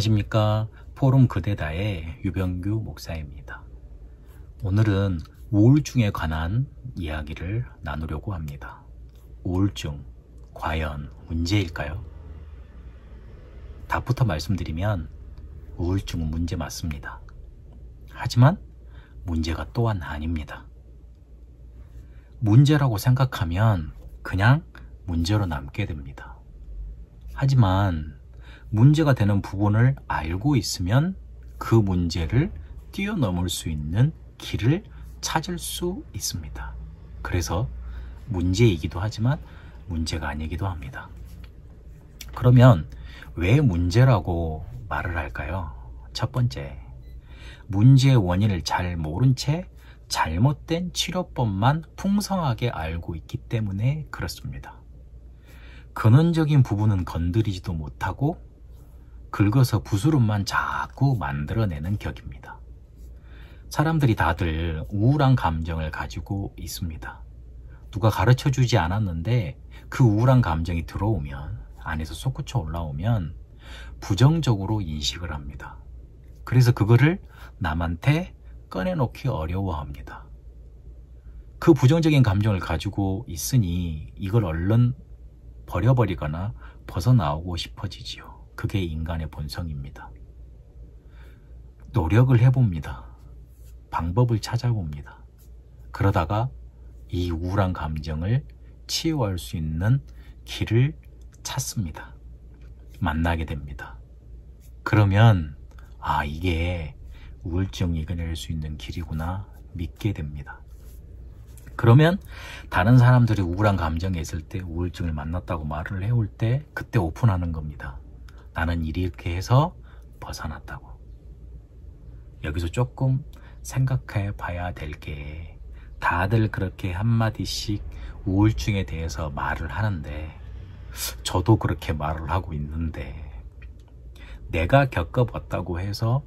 안녕하십니까. 포럼 그대다의 유병규 목사입니다. 오늘은 우울증에 관한 이야기를 나누려고 합니다. 우울증, 과연 문제일까요? 답부터 말씀드리면 우울증은 문제 맞습니다. 하지만 문제가 또한 아닙니다. 문제라고 생각하면 그냥 문제로 남게 됩니다. 하지만 문제가 되는 부분을 알고 있으면 그 문제를 뛰어넘을 수 있는 길을 찾을 수 있습니다. 그래서 문제이기도 하지만 문제가 아니기도 합니다. 그러면 왜 문제라고 말을 할까요? 첫 번째, 문제의 원인을 잘 모른 채 잘못된 치료법만 풍성하게 알고 있기 때문에 그렇습니다. 근원적인 부분은 건드리지도 못하고 긁어서 부스럼만 자꾸 만들어내는 격입니다. 사람들이 다들 우울한 감정을 가지고 있습니다. 누가 가르쳐주지 않았는데 그 우울한 감정이 들어오면, 안에서 솟구쳐 올라오면 부정적으로 인식을 합니다. 그래서 그거를 남한테 꺼내놓기 어려워합니다. 그 부정적인 감정을 가지고 있으니 이걸 얼른 버려버리거나 벗어나오고 싶어지지요. 그게 인간의 본성입니다. 노력을 해봅니다. 방법을 찾아봅니다. 그러다가 이 우울한 감정을 치유할 수 있는 길을 찾습니다. 만나게 됩니다. 그러면 이게 우울증 이겨낼 수 있는 길이구나 믿게 됩니다. 그러면 다른 사람들이 우울한 감정에 있을 때 우울증을 만났다고 말을 해올 때 그때 오픈하는 겁니다. 나는 이렇게 해서 벗어났다고. 여기서 조금 생각해 봐야 될 게, 다들 그렇게 한마디씩 우울증에 대해서 말을 하는데, 저도 그렇게 말을 하고 있는데, 내가 겪어봤다고 해서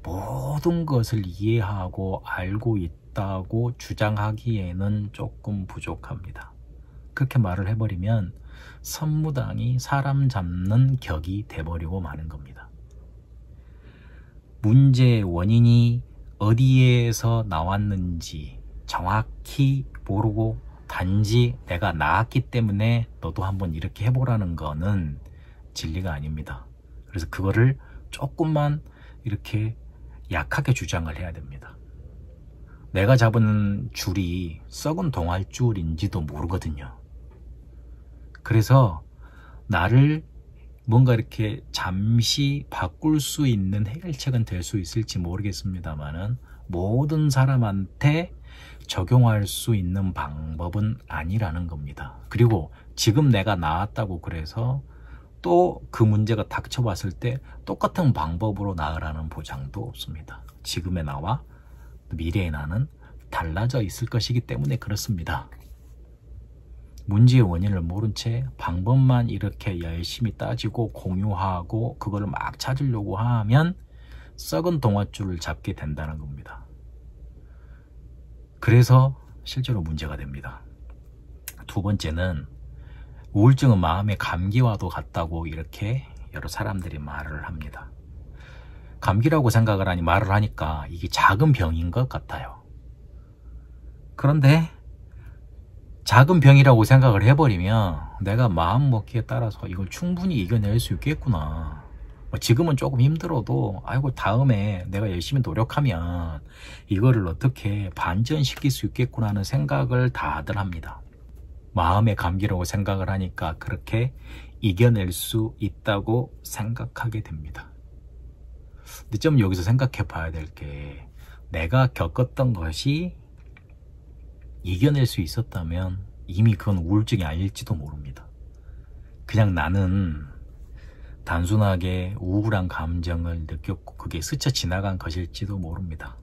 모든 것을 이해하고 알고 있다고 주장하기에는 조금 부족합니다. 그렇게 말을 해버리면 선무당이 사람 잡는 격이 돼버리고 마는 겁니다. 문제의 원인이 어디에서 나왔는지 정확히 모르고 단지 내가 나았기 때문에 너도 한번 이렇게 해보라는 거는 진리가 아닙니다. 그래서 그거를 조금만 이렇게 약하게 주장을 해야 됩니다. 내가 잡은 줄이 썩은 동아줄인지도 모르거든요. 그래서 나를 뭔가 이렇게 잠시 바꿀 수 있는 해결책은 될 수 있을지 모르겠습니다만은 모든 사람한테 적용할 수 있는 방법은 아니라는 겁니다. 그리고 지금 내가 나았다고 그래서 또 그 문제가 닥쳐왔을 때 똑같은 방법으로 나으라는 보장도 없습니다. 지금의 나와 미래의 나는 달라져 있을 것이기 때문에 그렇습니다. 문제의 원인을 모른 채 방법만 이렇게 열심히 따지고 공유하고 그걸 막 찾으려고 하면 썩은 동아줄을 잡게 된다는 겁니다. 그래서 실제로 문제가 됩니다. 두 번째는 우울증은 마음의 감기와도 같다고 이렇게 여러 사람들이 말을 합니다. 감기라고 생각을 하니 말을 하니까 이게 작은 병인 것 같아요. 그런데 작은 병이라고 생각을 해버리면 내가 마음먹기에 따라서 이걸 충분히 이겨낼 수 있겠구나. 지금은 조금 힘들어도 다음에 내가 열심히 노력하면 이거를 어떻게 반전시킬 수 있겠구나 하는 생각을 다들 합니다. 마음의 감기라고 생각을 하니까 그렇게 이겨낼 수 있다고 생각하게 됩니다. 근데 좀 여기서 생각해 봐야 될 게, 내가 겪었던 것이 이겨낼 수 있었다면 이미 그건 우울증이 아닐지도 모릅니다. 그냥 나는 단순하게 우울한 감정을 느꼈고 그게 스쳐 지나간 것일지도 모릅니다.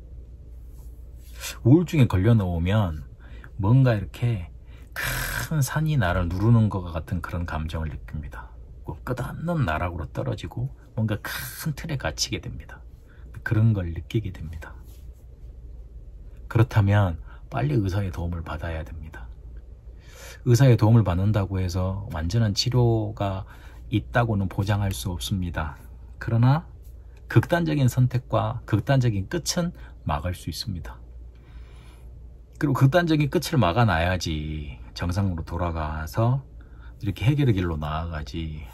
우울증에 걸려 놓으면 뭔가 이렇게 큰 산이 나를 누르는 것 같은 그런 감정을 느낍니다. 끝없는 나락으로 떨어지고 뭔가 큰 틀에 갇히게 됩니다. 그런 걸 느끼게 됩니다. 그렇다면 빨리 의사의 도움을 받아야 됩니다. 의사의 도움을 받는다고 해서 완전한 치료가 있다고는 보장할 수 없습니다. 그러나 극단적인 선택과 극단적인 끝은 막을 수 있습니다. 그리고 극단적인 끝을 막아놔야지 정상으로 돌아가서 이렇게 해결의 길로 나아가지.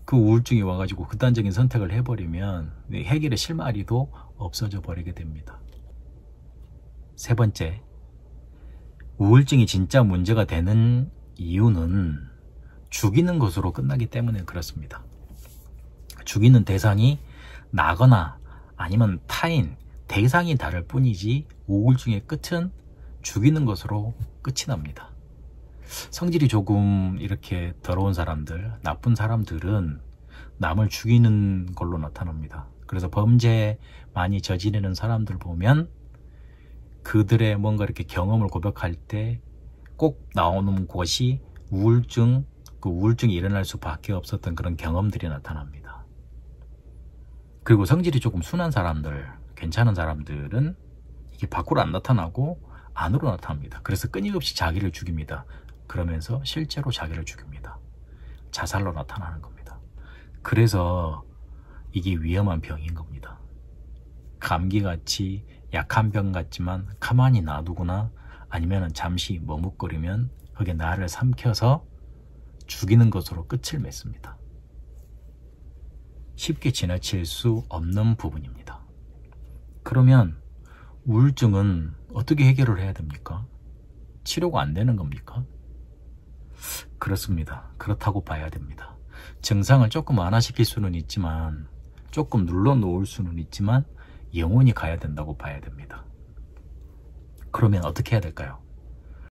그 우울증이 와가지고 극단적인 선택을 해버리면 해결의 실마리도 없어져 버리게 됩니다. 세 번째, 우울증이 진짜 문제가 되는 이유는 죽이는 것으로 끝나기 때문에 그렇습니다. 죽이는 대상이 나거나 아니면 타인, 대상이 다를 뿐이지 우울증의 끝은 죽이는 것으로 끝이 납니다. 성질이 조금 이렇게 더러운 사람들, 나쁜 사람들은 남을 죽이는 걸로 나타납니다. 그래서 범죄 많이 저지르는 사람들 보면 그들의 뭔가 이렇게 경험을 고백할 때 꼭 나오는 것이 우울증, 그 우울증이 일어날 수밖에 없었던 그런 경험들이 나타납니다. 그리고 성질이 조금 순한 사람들, 괜찮은 사람들은 이게 밖으로 안 나타나고 안으로 나타납니다. 그래서 끊임없이 자기를 죽입니다. 그러면서 실제로 자기를 죽입니다. 자살로 나타나는 겁니다. 그래서 이게 위험한 병인 겁니다. 감기같이 약한 병 같지만 가만히 놔두거나 아니면 잠시 머뭇거리면 그게 나를 삼켜서 죽이는 것으로 끝을 맺습니다. 쉽게 지나칠 수 없는 부분입니다. 그러면 우울증은 어떻게 해결을 해야 됩니까? 치료가 안 되는 겁니까? 그렇습니다. 그렇다고 봐야 됩니다. 증상을 조금 완화시킬 수는 있지만, 조금 눌러놓을 수는 있지만 영원히 가야 된다고 봐야 됩니다. 그러면 어떻게 해야 될까요?